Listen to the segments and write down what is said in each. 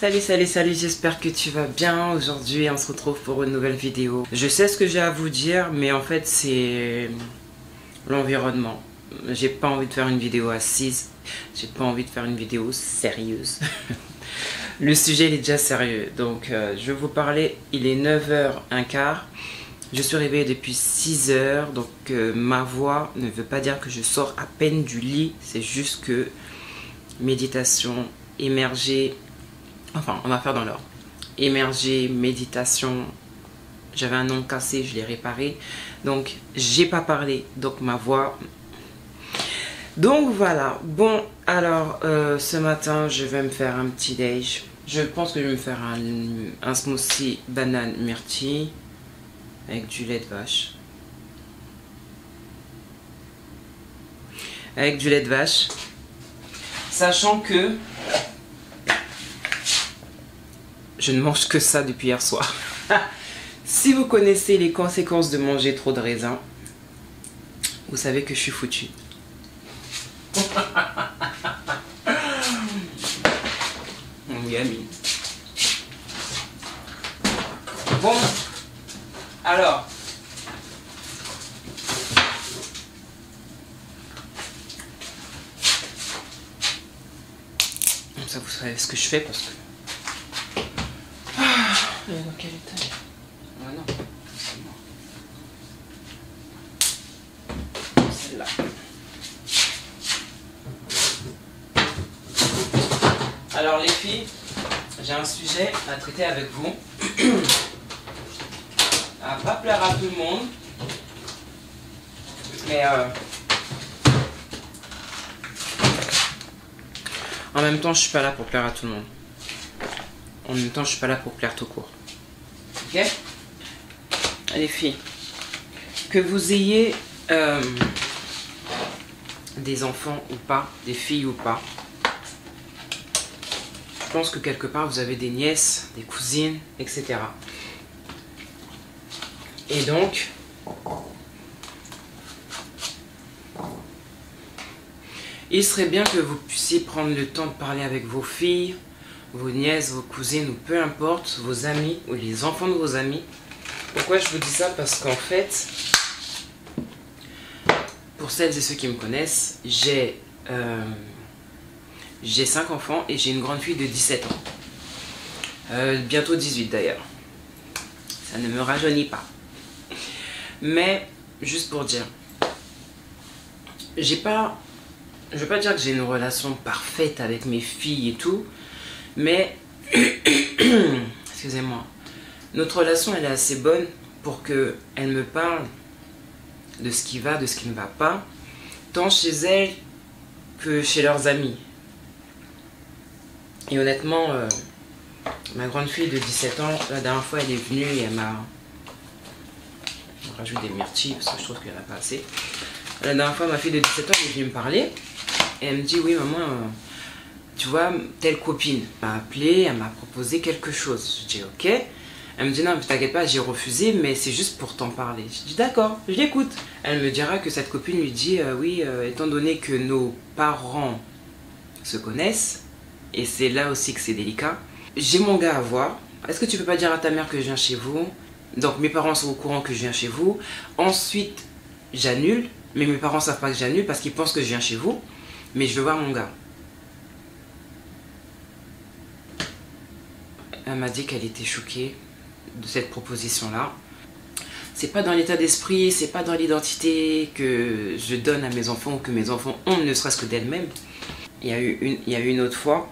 Salut, j'espère que tu vas bien. Aujourd'hui on se retrouve pour une nouvelle vidéo. Je sais ce que j'ai à vous dire, mais en fait c'est l'environnement. J'ai pas envie de faire une vidéo assise, j'ai pas envie de faire une vidéo sérieuse. Le sujet il est déjà sérieux, donc je vais vous parler. Il est 9h15. Je suis réveillée depuis 6h, donc ma voix ne veut pas dire que je sors à peine du lit. C'est juste que méditation, émerger, enfin on va faire dans l'ordre. Émerger, méditation, j'avais un ongle cassé, je l'ai réparé. Donc j'ai pas parlé, donc ma voix... Donc voilà, bon alors ce matin je vais me faire un petit déj. Je pense que je vais me faire un smoothie banane myrtille avec du lait de vache. Avec du lait de vache. Sachant que je ne mange que ça depuis hier soir. Si vous connaissez les conséquences de manger trop de raisin, vous savez que je suis foutue. Yummy. Bon, alors, ça vous savez ce que je fais parce que... Elle est dans quel état? Ah non, c'est moi. Celle-là. Alors les filles, j'ai un sujet à traiter avec vous. À pas plaire à tout le monde. Mais en même temps, je suis pas là pour plaire à tout le monde. En même temps, je suis pas là pour plaire tout court. Ok? Les filles, que vous ayez des enfants ou pas, des filles ou pas, je pense que quelque part vous avez des nièces, des cousines, etc. Et donc, il serait bien que vous puissiez prendre le temps de parler avec vos filles, vos nièces, vos cousines ou peu importe, vos amis ou les enfants de vos amis. Pourquoi je vous dis ça? Parce qu'en fait, pour celles et ceux qui me connaissent, j'ai 5 enfants et j'ai une grande fille de 17 ans. Bientôt 18 d'ailleurs. Ça ne me rajeunit pas. Mais, juste pour dire, je veux pas dire que j'ai une relation parfaite avec mes filles et tout, mais, excusez-moi, notre relation elle est assez bonne pour qu'elles me parlent de ce qui va, de ce qui ne va pas, tant chez elles que chez leurs amis. Et honnêtement, ma grande fille de 17 ans, la dernière fois elle est venue et elle m'a... Je rajoute des myrtilles parce que je trouve qu'il n'y en a pas assez. La dernière fois ma fille de 17 ans elle est venue me parler et elle me dit oui maman, tu vois telle copine m'a appelé, elle m'a proposé quelque chose. Je dis ok. Elle me dit non mais t'inquiète pas, j'ai refusé mais c'est juste pour t'en parler. Je dis d'accord, je l'écoute. Elle me dira que cette copine lui dit oui étant donné que nos parents se connaissent, et c'est là aussi que c'est délicat, j'ai mon gars à voir, est-ce que tu peux pas dire à ta mère que je viens chez vous? Donc mes parents sont au courant que je viens chez vous, ensuite j'annule, mais mes parents savent pas que j'annule parce qu'ils pensent que je viens chez vous, mais je veux voir mon gars. Elle m'a dit qu'elle était choquée de cette proposition là. C'est pas dans l'état d'esprit, c'est pas dans l'identité que je donne à mes enfants ou que mes enfants ont, ne serait-ce que d'elles-mêmes. Il y a eu une autre fois,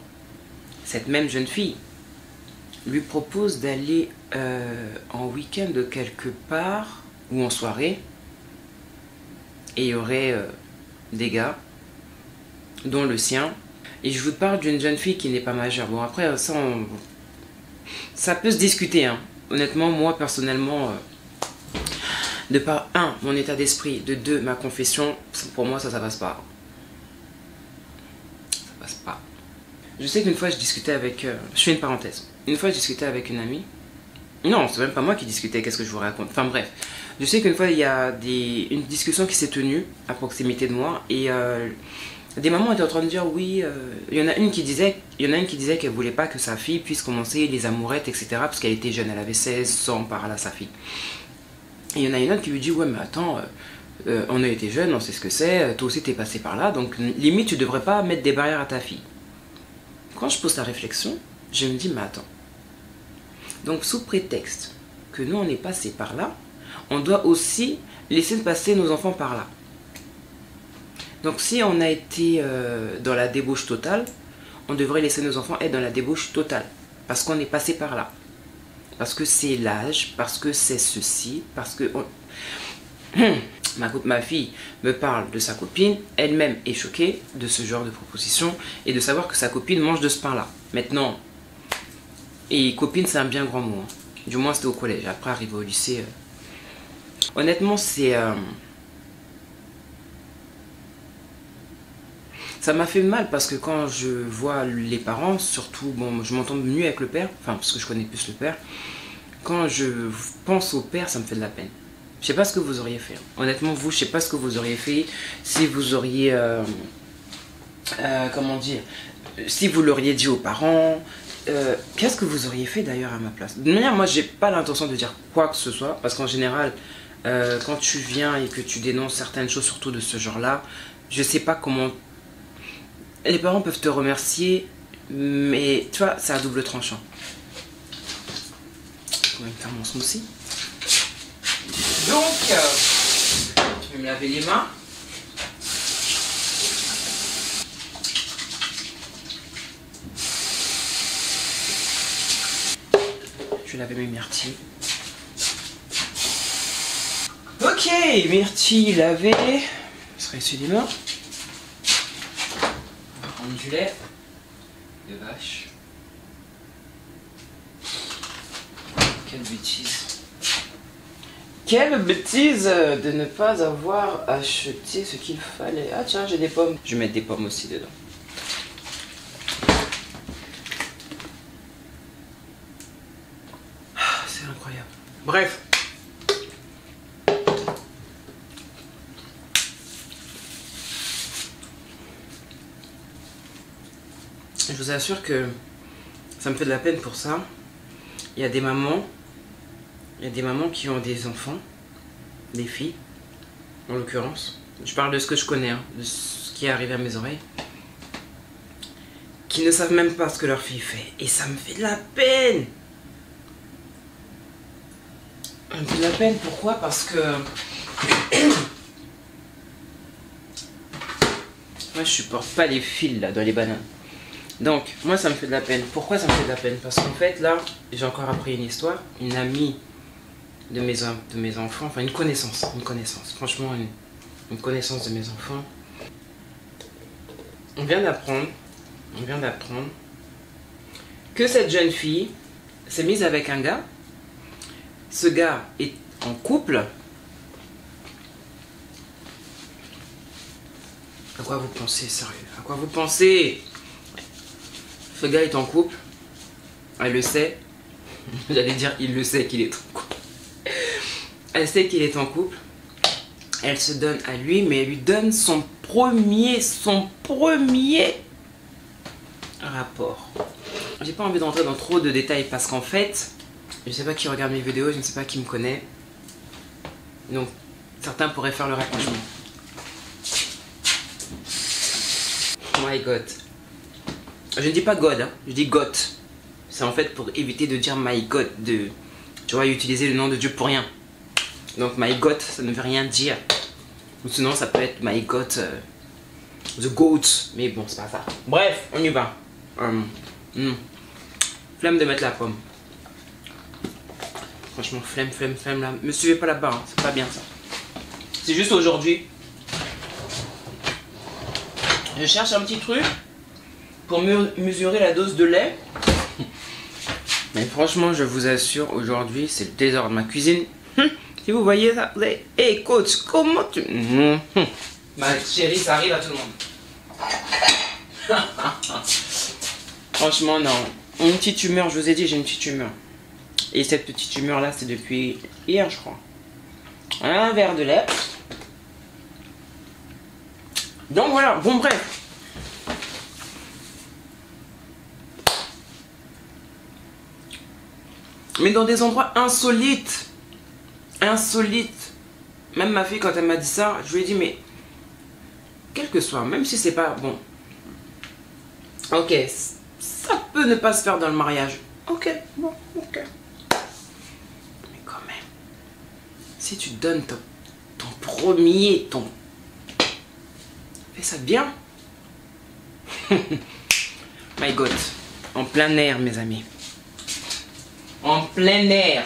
cette même jeune fille lui propose d'aller en week-end de quelque part ou en soirée, et il y aurait des gars, dont le sien. Et je vous parle d'une jeune fille qui n'est pas majeure. Bon après ça peut se discuter hein. Honnêtement moi personnellement, de par 1 mon état d'esprit, de 2 ma confession, pour moi ça passe pas. Ça passe pas. Je sais qu'une fois je discutais avec... je fais une parenthèse. Une fois je discutais avec une amie. Non, c'est même pas moi qui discutais, qu'est-ce que je vous raconte. Enfin bref. Je sais qu'une fois il y a une discussion qui s'est tenue à proximité de moi. Et des mamans étaient en train de dire oui... il y en a une qui disait il y en a une qui disait qu'elle voulait pas que sa fille puisse commencer les amourettes, etc. Parce qu'elle était jeune, elle avait 16 ans par là, sa fille. Et il y en a une autre qui lui dit, ouais mais attends, on a été jeunes, on sait ce que c'est, toi aussi t'es passé par là, donc limite tu devrais pas mettre des barrières à ta fille. Quand je pose la réflexion, je me dis, mais attends. Donc sous prétexte que nous on est passé par là, on doit aussi laisser passer nos enfants par là. Donc si on a été dans la débauche totale, on devrait laisser nos enfants être dans la débauche totale. Parce qu'on est passé par là. Parce que c'est l'âge, parce que c'est ceci, parce que... Ma fille me parle de sa copine, elle-même est choquée de ce genre de proposition et de savoir que sa copine mange de ce pain-là. Maintenant, et copine c'est un bien grand mot, hein. Du moins c'était au collège, après arrivé au lycée. Honnêtement c'est... Ça m'a fait mal parce que quand je vois les parents, surtout, bon, je m'entends mieux avec le père, enfin parce que je connais plus le père. Quand je pense au père, ça me fait de la peine. Je sais pas ce que vous auriez fait. Honnêtement, vous, je sais pas ce que vous auriez fait si vous auriez, comment dire, si vous l'auriez dit aux parents. Qu'est-ce que vous auriez fait d'ailleurs à ma place? De manière, moi, j'ai pas l'intention de dire quoi que ce soit, parce qu'en général, quand tu viens et que tu dénonces certaines choses, surtout de ce genre-là, je sais pas comment. Les parents peuvent te remercier, mais tu vois, c'est à double tranchant. Je vais me faire mon smoothie. Donc, je vais me laver les mains. Je vais laver mes myrtilles. Ok, myrtilles lavées. Je serai essuie les mains. On va prendre du lait de vache. Quelle bêtise. Quelle bêtise de ne pas avoir acheté ce qu'il fallait. Ah tiens, j'ai des pommes. Je vais mettre des pommes aussi dedans. Ah, c'est incroyable. Bref. Je vous assure que ça me fait de la peine pour ça. Il y a des mamans qui ont des enfants, des filles, en l'occurrence. Je parle de ce que je connais, hein, de ce qui est arrivé à mes oreilles, qui ne savent même pas ce que leur fille fait. Et ça me fait de la peine. Ça me fait de la peine, pourquoi? Parce que... moi, je supporte pas les fils, là, dans les bananes. Donc, moi, ça me fait de la peine. Pourquoi ça me fait de la peine? Parce qu'en fait, là, j'ai encore appris une histoire. Une amie de mes enfants, enfin une connaissance, franchement une connaissance de mes enfants. On vient d'apprendre que cette jeune fille s'est mise avec un gars. Ce gars est en couple. À quoi vous pensez, sérieux? À quoi vous pensez? Ce gars est en couple. Elle le sait. J'allais dire il le sait qu'il est en couple. Elle sait qu'il est en couple. Elle se donne à lui, mais elle lui donne son premier rapport. J'ai pas envie d'entrer dans trop de détails parce qu'en fait, je sais pas qui regarde mes vidéos, je ne sais pas qui me connaît. Donc, certains pourraient faire le rapprochement. Oh my God. Je ne dis pas God, hein, je dis God. C'est en fait pour éviter de dire my God, tu vois, utiliser le nom de Dieu pour rien. Donc my God, ça ne veut rien dire. Ou sinon ça peut être my God, the goat. Mais bon, c'est pas ça. Bref, on y va. Flemme de mettre la pomme. Franchement, flemme là. Me suivez pas là-bas, hein. C'est pas bien ça. C'est juste aujourd'hui. Je cherche un petit truc pour mesurer la dose de lait. Mais franchement, je vous assure, aujourd'hui, c'est le désordre. Ma cuisine, si vous voyez ça, vous allez... Hey coach, comment tu... Ma chérie, ça arrive à tout le monde. Franchement, non. Une petite humeur, je vous ai dit, j'ai une petite humeur. Et cette petite humeur-là, c'est depuis hier, je crois. Un verre de lait. Donc voilà, bon bref. Mais dans des endroits insolites. Insolites. Même ma fille, quand elle m'a dit ça, je lui ai dit, mais quel que soit, même si c'est pas bon. Ok, ça peut ne pas se faire dans le mariage. Ok, bon, ok. Mais quand même, si tu donnes ton premier, fais ça bien. My God, en plein air, mes amis. En plein air.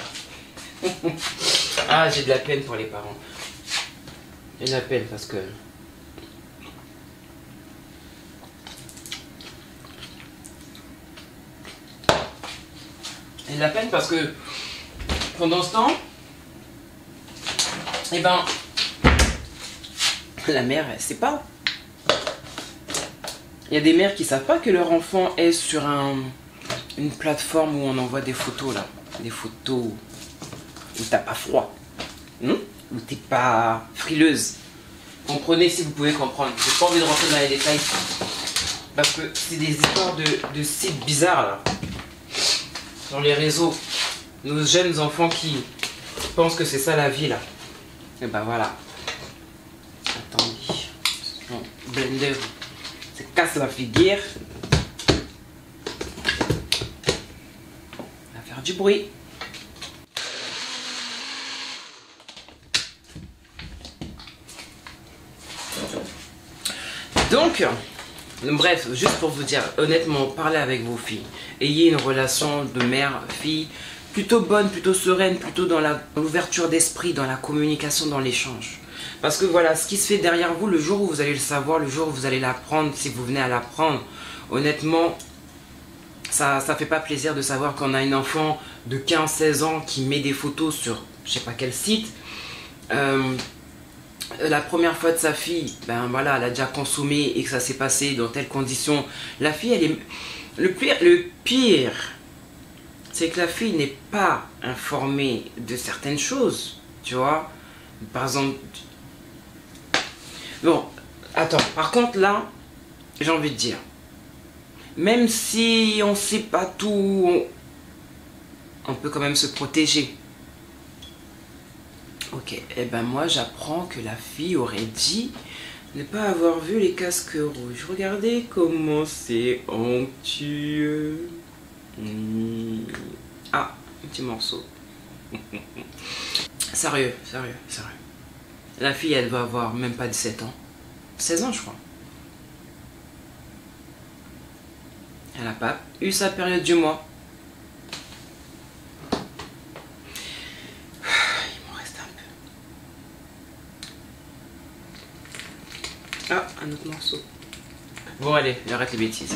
Ah, j'ai de la peine pour les parents. J'ai de la peine parce que... J'ai de la peine parce que pendant ce temps, eh ben, la mère, elle sait pas. Il y a des mères qui savent pas que leur enfant est sur une plateforme où on envoie des photos là. Des photos où t'as pas froid. Où t'es pas frileuse. Comprenez si vous pouvez comprendre. J'ai pas envie de rentrer dans les détails. Parce que c'est des histoires de sites bizarres là. Sur les réseaux. Nos jeunes enfants qui pensent que c'est ça la vie là. Et ben voilà. Attendez. Mon blender se casse la figure. On va faire du bruit. Donc, bref, juste pour vous dire, honnêtement, parlez avec vos filles. Ayez une relation de mère-fille plutôt bonne, plutôt sereine, plutôt dans l'ouverture d'esprit, dans la communication, dans l'échange. Parce que voilà, ce qui se fait derrière vous, le jour où vous allez le savoir, le jour où vous allez l'apprendre, si vous venez à l'apprendre, honnêtement, ça fait pas plaisir de savoir qu'on a une enfant de 15-16 ans qui met des photos sur je sais pas quel site. La première fois de sa fille, ben voilà, elle a déjà consommé et que ça s'est passé dans telles conditions. La fille, elle est... Le pire, c'est que la fille n'est pas informée de certaines choses, tu vois. Par exemple... Bon, attends, par contre là, j'ai envie de dire, même si on sait pas tout, on peut quand même se protéger. Ok, et ben moi j'apprends que la fille aurait dit ne pas avoir vu les casques rouges. Regardez comment c'est onctueux. Ah, un petit morceau. Sérieux. La fille, elle doit avoir même pas 17 ans. 16 ans, je crois. Elle n'a pas eu sa période du mois. Il m'en reste un peu. Ah, un autre morceau. Bon, allez, j'arrête les bêtises.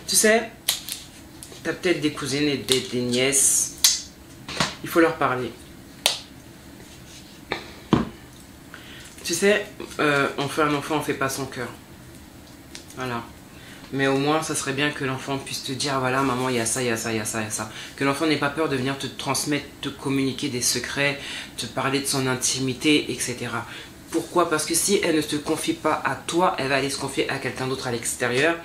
Tu sais, t'as peut-être des cousines et des nièces. Il faut leur parler. Tu sais, on fait un enfant, on fait pas son cœur. Voilà. Mais au moins, ça serait bien que l'enfant puisse te dire, voilà, maman, il y a ça, il y a ça, il y a ça, il y a ça. Que l'enfant n'ait pas peur de venir te transmettre, te communiquer des secrets, te parler de son intimité, etc. Pourquoi? Parce que si elle ne se confie pas à toi, elle va aller se confier à quelqu'un d'autre à l'extérieur.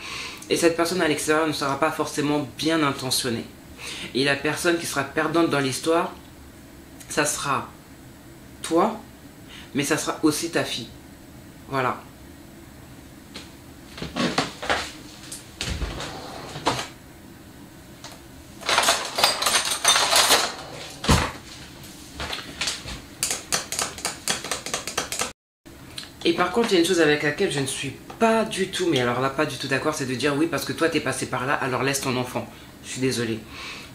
Et cette personne à l'extérieur ne sera pas forcément bien intentionnée. Et la personne qui sera perdante dans l'histoire, ça sera toi, mais ça sera aussi ta fille. Voilà. Et par contre, il y a une chose avec laquelle je ne suis pas du tout, mais alors là, pas du tout d'accord, c'est de dire oui, parce que toi, t'es passé par là, alors laisse ton enfant. Je suis désolée.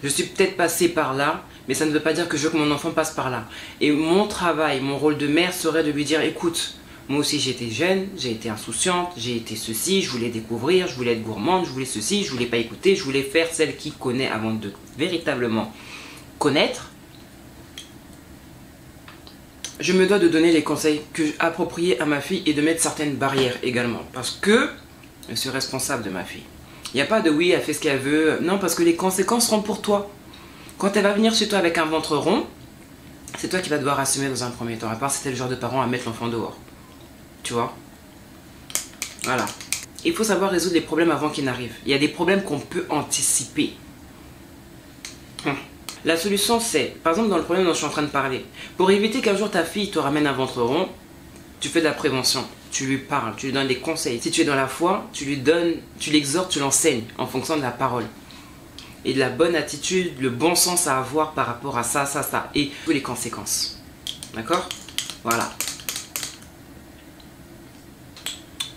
Je suis peut-être passé par là, mais ça ne veut pas dire que je veux que mon enfant passe par là. Et mon travail, mon rôle de mère serait de lui dire, écoute, moi aussi j'étais jeune, j'ai été insouciante, j'ai été ceci, je voulais découvrir, je voulais être gourmande, je voulais ceci, je voulais pas écouter, je voulais faire celle qui connaît avant de véritablement connaître. Je me dois de donner les conseils appropriés à ma fille et de mettre certaines barrières également. Parce que je suis responsable de ma fille. Il n'y a pas de oui, elle fait ce qu'elle veut. Non, parce que les conséquences seront pour toi. Quand elle va venir chez toi avec un ventre rond, c'est toi qui vas devoir assumer dans un premier temps. À part si t'es le genre de parent à mettre l'enfant dehors. Tu vois? Voilà. Il faut savoir résoudre les problèmes avant qu'ils n'arrivent. Il y a des problèmes qu'on peut anticiper. La solution c'est, par exemple dans le problème dont je suis en train de parler, pour éviter qu'un jour ta fille te ramène un ventre rond, tu fais de la prévention, tu lui parles, tu lui donnes des conseils. Si tu es dans la foi, tu lui donnes, tu l'exhortes, tu l'enseignes en fonction de la parole. Et de la bonne attitude, le bon sens à avoir par rapport à ça, et toutes les conséquences. D'accord? Voilà.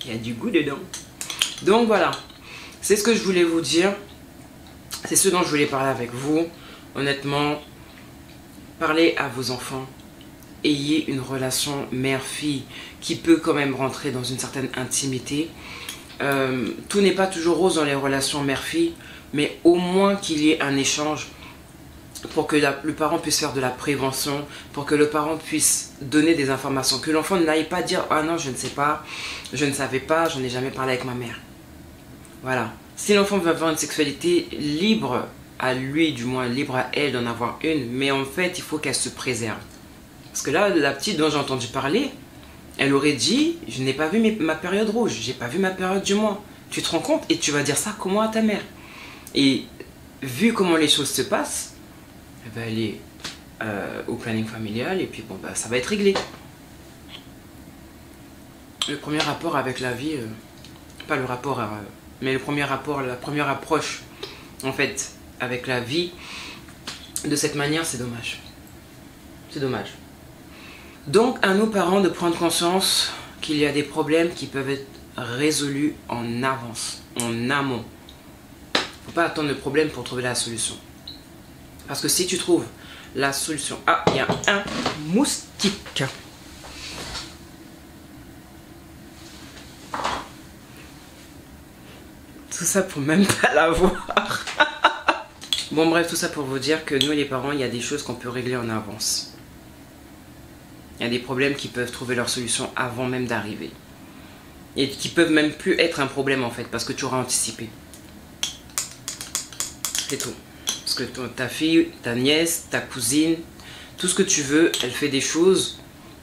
Il y a du goût dedans. Donc voilà, c'est ce que je voulais vous dire. C'est ce dont je voulais parler avec vous. Honnêtement, parlez à vos enfants. Ayez une relation mère-fille qui peut quand même rentrer dans une certaine intimité. Tout n'est pas toujours rose dans les relations mère-fille, mais au moins qu'il y ait un échange pour que le parent puisse faire de la prévention, pour que le parent puisse donner des informations, que l'enfant n'aille pas dire « Ah non, je ne sais pas, je ne savais pas, je n'ai jamais parlé avec ma mère ». Voilà. Si l'enfant veut avoir une sexualité libre, à lui du moins, libre à elle d'en avoir une, mais en fait, il faut qu'elle se préserve. Parce que là, la petite dont j'ai entendu parler, elle aurait dit « Je n'ai pas vu ma période rouge, j'ai pas vu ma période du mois ». Tu te rends compte? Et tu vas dire ça comment à ta mère? Et vu comment les choses se passent, elle va aller au planning familial et puis bon, bah, ça va être réglé. Le premier rapport avec la vie, pas le rapport, mais le premier rapport, la première approche en fait avec la vie de cette manière, c'est dommage. C'est dommage. Donc à nos parents de prendre conscience qu'il y a des problèmes qui peuvent être résolus en avance, en amont. Faut pas attendre le problème pour trouver la solution. Parce que si tu trouves la solution... Ah, il y a un moustique. Tout ça pour même pas l'avoir. Bon bref, tout ça pour vous dire que nous les parents, il y a des choses qu'on peut régler en avance. Il y a des problèmes qui peuvent trouver leur solution avant même d'arriver. Et qui peuvent même plus être un problème en fait, parce que tu auras anticipé. C'est tout. Parce que ta fille, ta nièce, ta cousine, tout ce que tu veux, elle fait des choses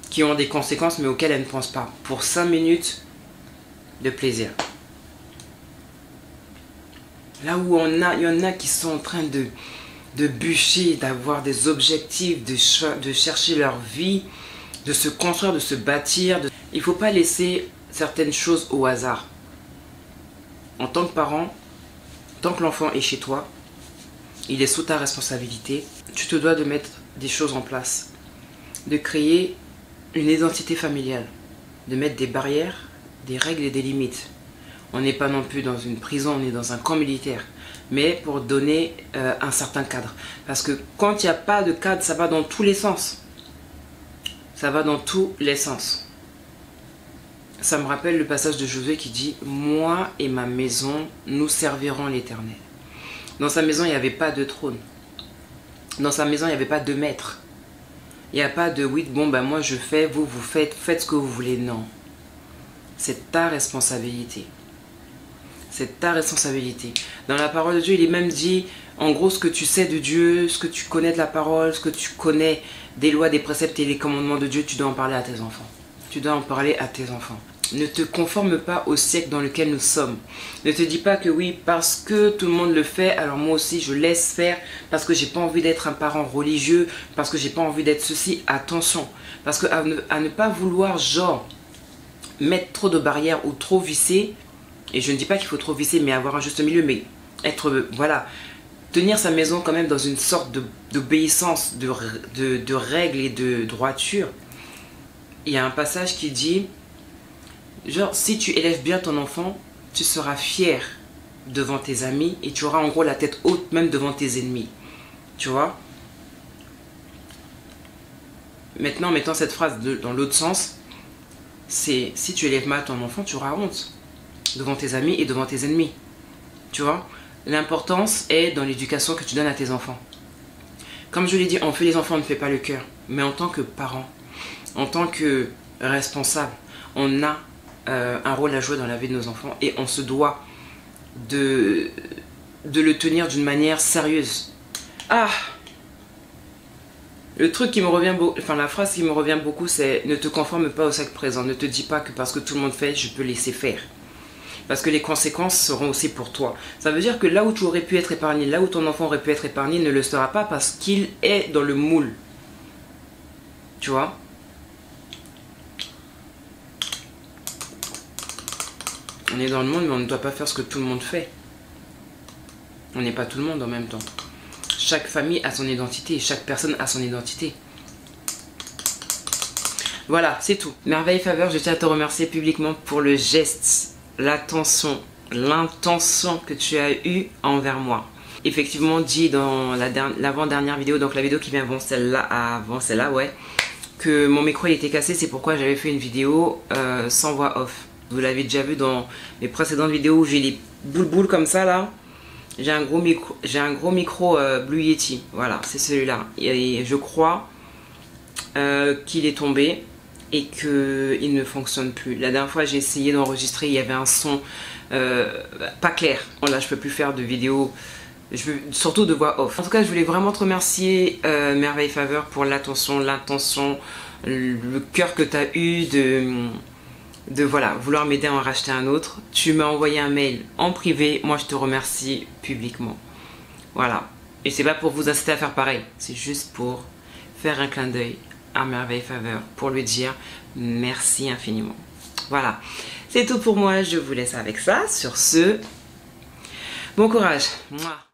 qui ont des conséquences mais auxquelles elle ne pense pas. Pour 5 minutes de plaisir. Là où il y en a qui sont en train de bûcher, d'avoir des objectifs, de chercher leur vie, de se construire, de se bâtir. Il ne faut pas laisser certaines choses au hasard. En tant que parent, tant que l'enfant est chez toi, il est sous ta responsabilité, tu te dois de mettre des choses en place, de créer une identité familiale, de mettre des barrières, des règles et des limites. On n'est pas non plus dans une prison, on est dans un camp militaire, mais pour donner un certain cadre. Parce que quand il n'y a pas de cadre, ça va dans tous les sens. Ça va dans tous les sens. Ça me rappelle le passage de Josué qui dit « Moi et ma maison, nous servirons l'Éternel ». Dans sa maison, il n'y avait pas de trône. Dans sa maison, il n'y avait pas de maître. Il n'y a pas de « oui, bon, ben moi je fais, vous faites, faites ce que vous voulez ». Non. C'est ta responsabilité. C'est ta responsabilité. Dans la parole de Dieu, il est même dit, en gros, ce que tu sais de Dieu, ce que tu connais de la parole, ce que tu connais des lois, des préceptes et des commandements de Dieu, tu dois en parler à tes enfants. Tu dois en parler à tes enfants. Ne te conforme pas au siècle dans lequel nous sommes. Ne te dis pas que oui, parce que tout le monde le fait, alors moi aussi je laisse faire, parce que j'ai pas envie d'être un parent religieux, parce que j'ai pas envie d'être ceci. Attention, parce que à ne pas vouloir genre mettre trop de barrières ou trop visser, et je ne dis pas qu'il faut trop visser, mais avoir un juste milieu, mais être, voilà, tenir sa maison quand même dans une sorte d'obéissance, de règles et de droiture. Il y a un passage qui dit, genre, si tu élèves bien ton enfant, tu seras fier devant tes amis et tu auras en gros la tête haute même devant tes ennemis. Tu vois? Maintenant, mettant cette phrase dans l'autre sens, c'est si tu élèves mal ton enfant, tu auras honte devant tes amis et devant tes ennemis. Tu vois? L'importance est dans l'éducation que tu donnes à tes enfants. Comme je l'ai dit, on fait les enfants, on ne fait pas le cœur. Mais en tant que parent, en tant que responsable, on a un rôle à jouer dans la vie de nos enfants et on se doit de le tenir d'une manière sérieuse. Ah! Le truc qui me revient beaucoup, enfin la phrase qui me revient beaucoup, c'est ne te conforme pas au siècle présent. Ne te dis pas que parce que tout le monde fait, je peux laisser faire. Parce que les conséquences seront aussi pour toi. Ça veut dire que là où tu aurais pu être épargné, là où ton enfant aurait pu être épargné, ne le sera pas parce qu'il est dans le moule. Tu vois? On est dans le monde, mais on ne doit pas faire ce que tout le monde fait. On n'est pas tout le monde en même temps. Chaque famille a son identité, chaque personne a son identité. Voilà, c'est tout. Merveille Faveur, je tiens à te remercier publiquement pour le geste, l'attention, l'intention que tu as eue envers moi. Effectivement, dit dans l'avant-dernière vidéo, donc la vidéo qui vient avant celle-là, ouais, que mon micro il était cassé, c'est pourquoi j'avais fait une vidéo sans voix off. Vous l'avez déjà vu dans mes précédentes vidéos où j'ai les boules comme ça là. J'ai un gros micro Blue Yeti, voilà, c'est celui-là. Et je crois qu'il est tombé et qu'il ne fonctionne plus. La dernière fois j'ai essayé d'enregistrer, il y avait un son pas clair. Bon, là je peux plus faire de vidéo, surtout de voix off. En tout cas je voulais vraiment te remercier Merveille Faveur pour l'attention, l'intention, le cœur que tu as eu de voilà, vouloir m'aider à en racheter un autre. Tu m'as envoyé un mail en privé, moi je te remercie publiquement. Voilà, et c'est pas pour vous inciter à faire pareil, c'est juste pour faire un clin d'œil à Merveille Faveur, pour lui dire merci infiniment. Voilà, c'est tout pour moi, je vous laisse avec ça. Sur ce, bon courage. Mouah.